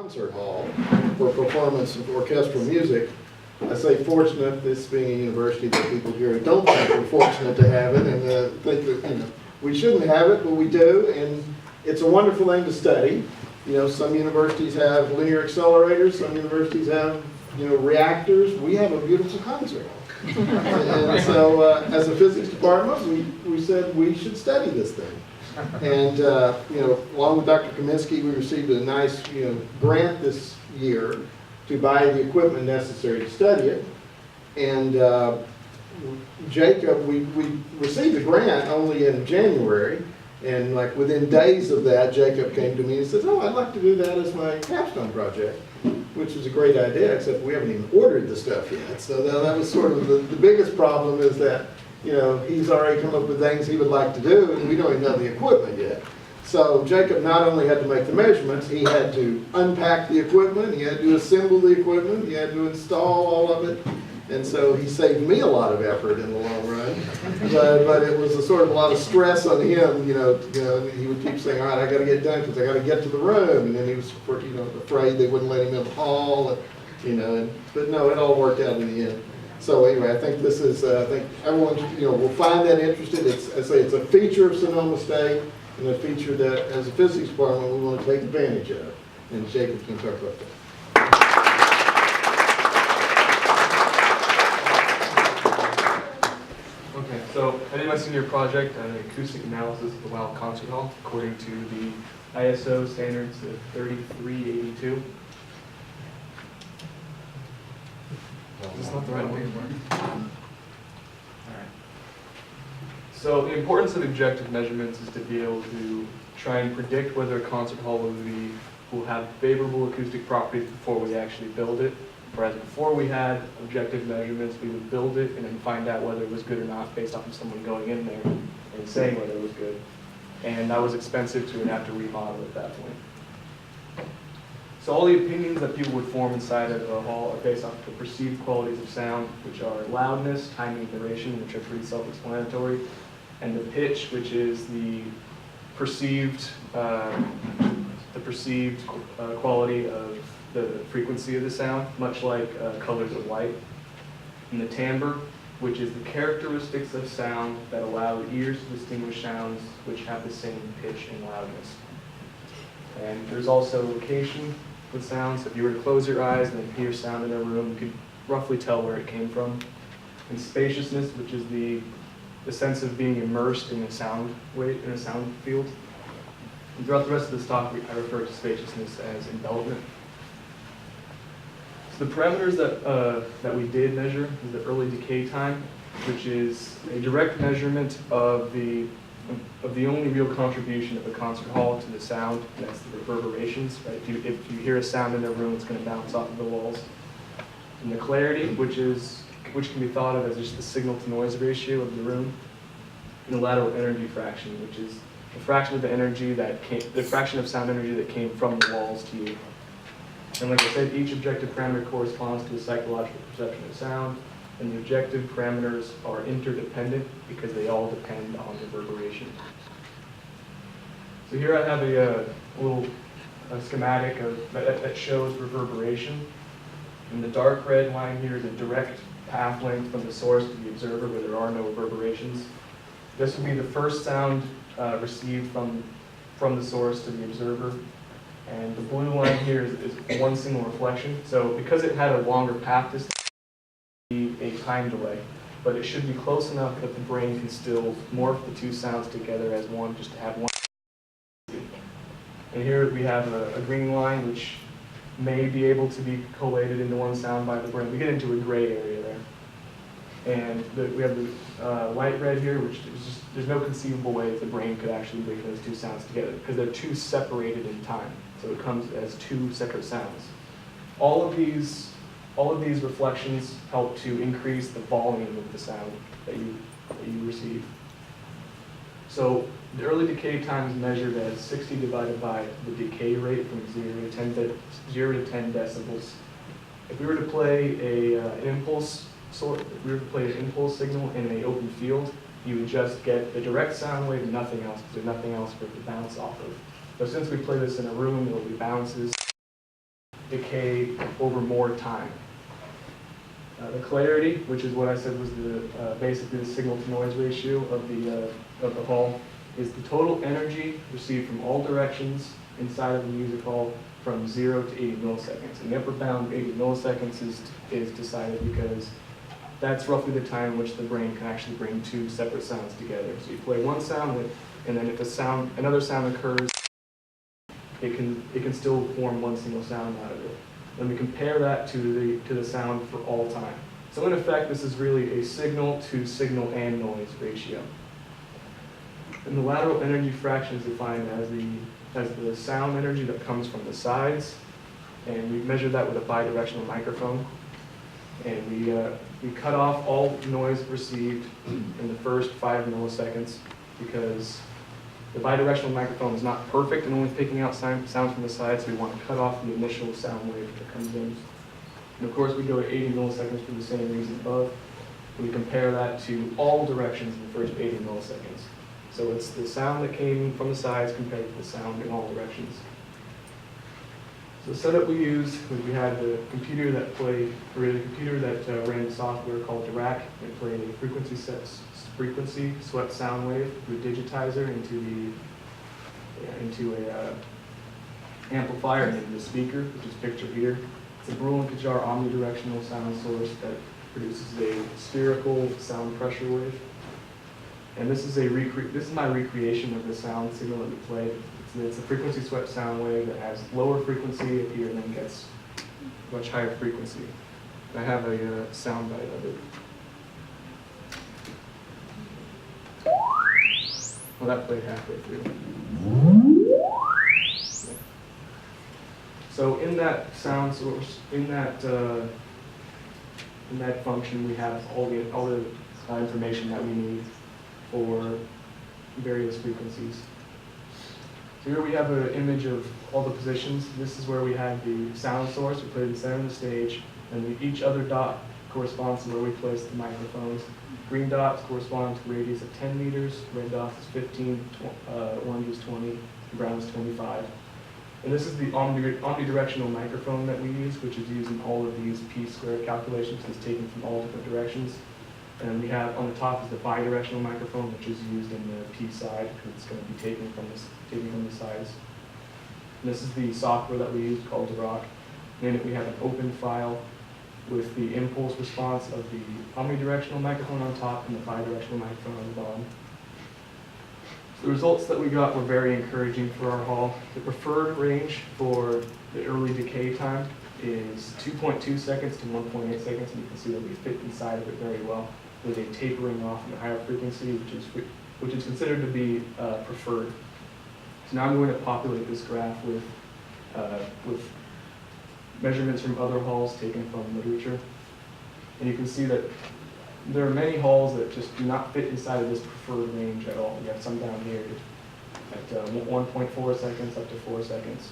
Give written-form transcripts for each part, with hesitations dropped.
concert hall for performance of orchestral music. I say fortunate, this being a university, that people here don't think we're fortunate to have it, and think that we shouldn't have it, but we do, and it's a wonderful thing to study. Some universities have linear accelerators, some universities have reactors. We have a beautiful concert hall. And so as a physics department, we said we should study this thing. And along with Dr. Kaminsky, we received a nice grant this year to buy the equipment necessary to study it. And Jacob, we received the grant only in January, and like within days of that, Jacob came to me and says, "Oh, I'd like to do that as my capstone project," which is a great idea, except we haven't even ordered the stuff yet. So that was sort of the biggest problem, is that he's already come up with things he would like to do, and we don't even have the equipment yet. So Jacob not only had to make the measurements, he had to unpack the equipment, he had to assemble the equipment, he had to install all of it. And so he saved me a lot of effort in the long run. But it was a lot of stress on him, he would keep saying, "All right, I got to get done because I got to get to the room." And then he was afraid they wouldn't let him in the hall, but no, it all worked out in the end. So anyway, I think this is, I think everyone, will find that interested. It's a feature of Sonoma State, and a feature that, as a physics department, we want to take advantage of. And Jacob's going to talk about that. Okay, so I did my senior project on an acoustic analysis of the Weil concert hall according to the ISO standards of 3382. Is this not the right one? Alright. So the importance of objective measurements is to be able to try and predict whether a concert hall will have favorable acoustic properties before we actually build it. Whereas before we had objective measurements, we would build it and then find out whether it was good or not based off of someone going in there and saying whether it was good. And that was expensive to have to remodel at that point. So all the opinions that people would form inside of a hall are based off the perceived qualities of sound, which are loudness, timing, and duration, which are pretty self-explanatory, and the pitch, which is the perceived quality of the frequency of the sound, much like colors of light, and the timbre, which is the characteristics of sound that allow the ears to distinguish sounds which have the same pitch and loudness. And there's also location with sound, so if you were to close your eyes and then hear sound in a room, you could roughly tell where it came from. And spaciousness, which is the sense of being immersed in a sound field. And throughout the rest of this talk, I refer to spaciousness as envelopment. So the parameters that we did measure is the early decay time, which is a direct measurement of the only real contribution of a concert hall to the sound, and that's the reverberations. Right? If you hear a sound in a room, it's going to bounce off of the walls. And the clarity, which can be thought of as just the signal-to-noise ratio of the room. And the lateral energy fraction, which is the fraction of the fraction of sound energy that came from the walls to you. And like I said, each objective parameter corresponds to a psychological perception of sound. And the objective parameters are interdependent because they all depend on reverberation. So here I have a little schematic that shows reverberation. And the dark red line here is a direct path length from the source to the observer where there are no reverberations. This would be the first sound received from the source to the observer. And the blue line here is one single reflection. So because it had a longer path distance, a time delay, but it should be close enough that the brain can still morph the two sounds together as one, just to have one. And here we have a green line, which may be able to be collated into one sound by the brain. We get into a gray area there. And we have the light red here, which is just, there's no conceivable way that the brain could actually bring those two sounds together, because they're two separated in time. So it comes as two separate sounds. All of these reflections help to increase the volume of the sound that you receive. So the early decay time is measured as 60 divided by the decay rate from 0 to 10 decibels. If we were to play an impulse signal in an open field, you would just get the direct sound wave and nothing else, because there's nothing else for it to bounce off of. So since we play this in a room, there will be bounces. decay over more time. The clarity, which is what I said was basically the signal-to-noise ratio of the hall, is the total energy received from all directions inside of the music hall from 0 to 80 milliseconds. And the upper bound of 80 milliseconds is decided because that's roughly the time in which the brain can actually bring two separate sounds together. So you play one sound, and then if another sound occurs, it can still form one single sound out of it. Then we compare that to the sound for all time. So in effect, this is really a signal to signal and noise ratio. And the lateral energy fraction is defined as the sound energy that comes from the sides, and we measure that with a bidirectional microphone. And we cut off all noise received in the first 5 milliseconds because the bidirectional microphone is not perfect and only picking out sounds from the sides, so we want to cut off the initial sound wave that comes in. And of course, we go to 80 milliseconds for the same reason above. We compare that to all directions in the first 80 milliseconds. So it's the sound that came from the sides compared to the sound in all directions. So the setup we used was we had the computer that ran the software called Dirac. It played a frequency swept sound wave through a digitizer into a amplifier and into the speaker, which is pictured here. It's a Brule and Kajar omnidirectional sound source that produces a spherical sound pressure wave. And this is my recreation of the sound signal that we played. It's a frequency swept sound wave that has lower frequency up here and then gets much higher frequency. I have a sound bite of it. Well, that played halfway through. Yeah. So in that sound source, in that function, we have all the information that we need for various frequencies. So here we have an image of all the positions. This is where we have the sound source. We put it in the center of the stage, and each other dot corresponds to where we place the microphones. Green dots correspond to radius of 10 meters, red dots is 15, orange is 20, brown is 25. And this is the omnidirectional microphone that we use, which is used in all of these p-squared calculations. It's taken from all different directions. And we have on the top is the bidirectional microphone, which is used in the P side, because it's going to be taken from the sides. And this is the software that we use called Dirac. And in it we have an open file with the impulse response of the omnidirectional microphone on top and the bidirectional microphone on the bottom. So the results that we got were very encouraging for our hall. The preferred range for the early decay time is 2.2 seconds to 1.8 seconds, and you can see that we fit inside of it very well, with a tapering off in the higher frequency, which is considered to be preferred. So now I'm going to populate this graph with measurements from other halls taken from literature. And you can see that there are many halls that just do not fit inside of this preferred range at all. You have some down here at 1.4 seconds up to 4 seconds.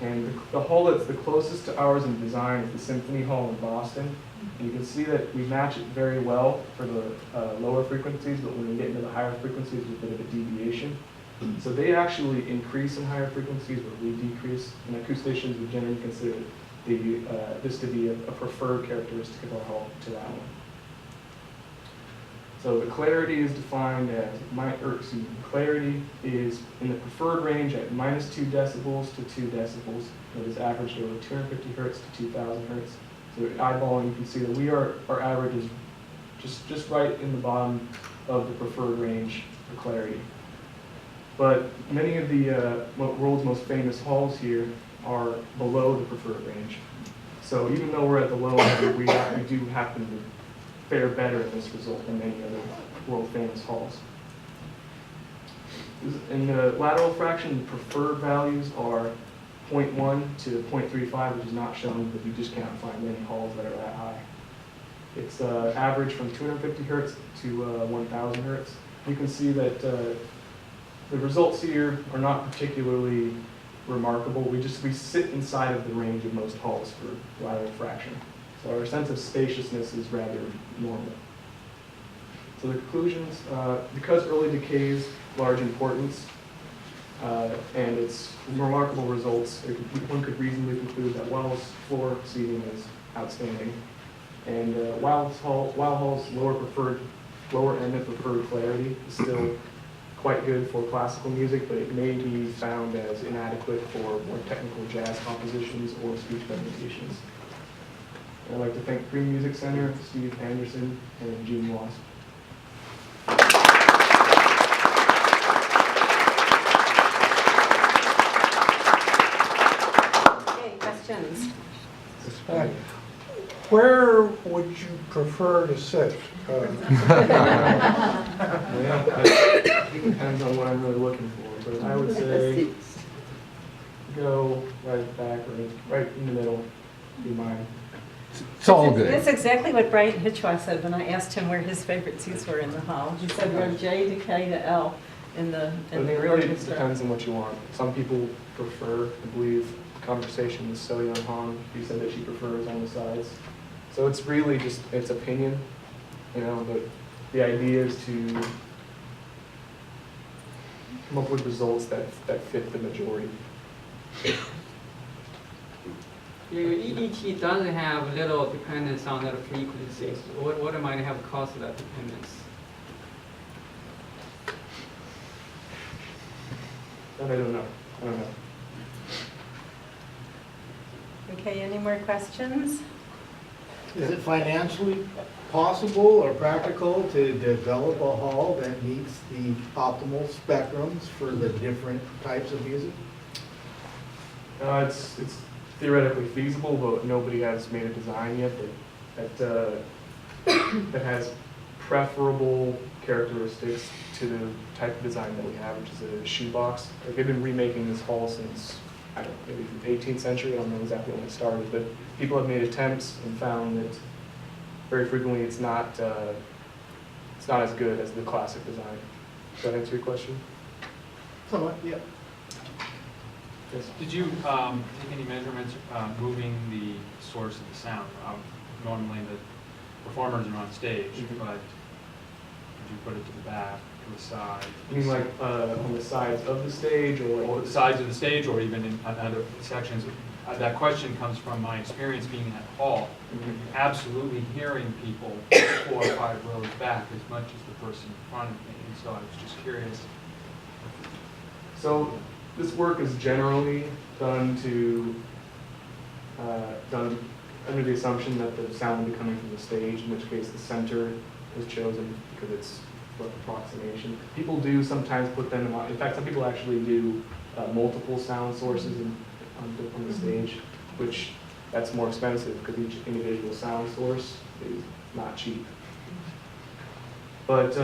And the hall that's the closest to ours in design is the Symphony Hall in Boston. And you can see that we match it very well for the lower frequencies, but when we get into the higher frequencies, there's a bit of a deviation. So they actually increase in higher frequencies, but we decrease. And acousticians would generally consider this to be a preferred characteristic of our hall to that one. So the clarity is defined as, clarity is in the preferred range at -2 decibels to 2 decibels. It is averaged over 250 hertz to 2,000 hertz. So eyeballing, you can see that our average is just right in the bottom of the preferred range for clarity. But many of the world's most famous halls here are below the preferred range. So even though we're at the low end, we do happen to fare better in this result than many other world famous halls. In the lateral fraction, the preferred values are 0.1 to 0.35, which is not shown, but you just can't find many halls that are that high. It's average from 250 hertz to 1,000 hertz. You can see that the results here are not particularly remarkable. We sit inside of the range of most halls for lateral fraction. So our sense of spaciousness is rather normal. So the conclusions, because early decay's large importance, and its remarkable results. One could reasonably conclude that Weil's floor seating is outstanding. And Weil Hall's lower end of preferred clarity is still quite good for classical music, but it may be found as inadequate for more technical jazz compositions or speech presentations. I'd like to thank Green Music Center, Steve Anderson, and Gene Wasp. Okay, questions? Where would you prefer to sit? Well, it depends on what I'm really looking for, but I would say go right back or right in the middle, be mine. It's all good. That's exactly what Brian Hitchwaugh said when I asked him where his favorite seats were in the hall. He said row J to K to L in the But it really orchestra. depends on what you want. Some people prefer, I believe, conversation with So Young Han. He said that she prefers on the sides. So it's really just, it's opinion, you know, but the idea is to come up with results that fit the majority. Your EDT does have a little dependence on that frequency. So what might have caused that dependence? That I don't know. Okay, any more questions? Is it financially possible or practical to develop a hall that meets the optimal spectrums for the different types of music? It's theoretically feasible, but nobody has made a design yet that has preferable characteristics to the type of design that we have, which is a shoebox. Like, they've been remaking this hall since, I don't know, maybe the 18th century. I don't know exactly when it started, but people have made attempts and found that very frequently it's not as good as the classic design. Does that answer your question? Somewhat, yeah. Yes. Did you take any measurements moving the source of the sound? Normally the performers are on stage, Mhm. but did you put it to the back, to the side? You mean like on the sides of the stage, or Or like the sides of the stage, or even in other sections? That question comes from my experience being in that hall. Mhm. Absolutely hearing people 4 or 5 rows back as much as the person in front of me. And so I was just curious. So this work is generally done under the assumption that the sound will be coming from the stage, in which case the center is chosen because it's rough approximation. People do sometimes put them in fact, some people actually do multiple sound sources on the stage, which that's more expensive because each individual sound source is not cheap. But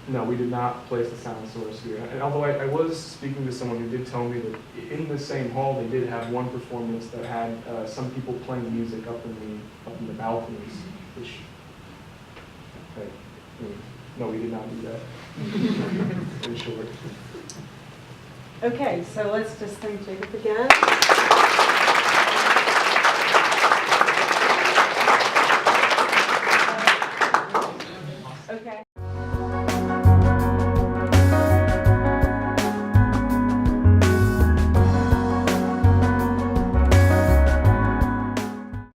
no, we did not place the sound source here. And although I was speaking to someone who did tell me that in the same hall they did have one performance that had some people playing music up in the balconies, which, no, we did not do that. In short. Okay, so let's just thank Jacob again.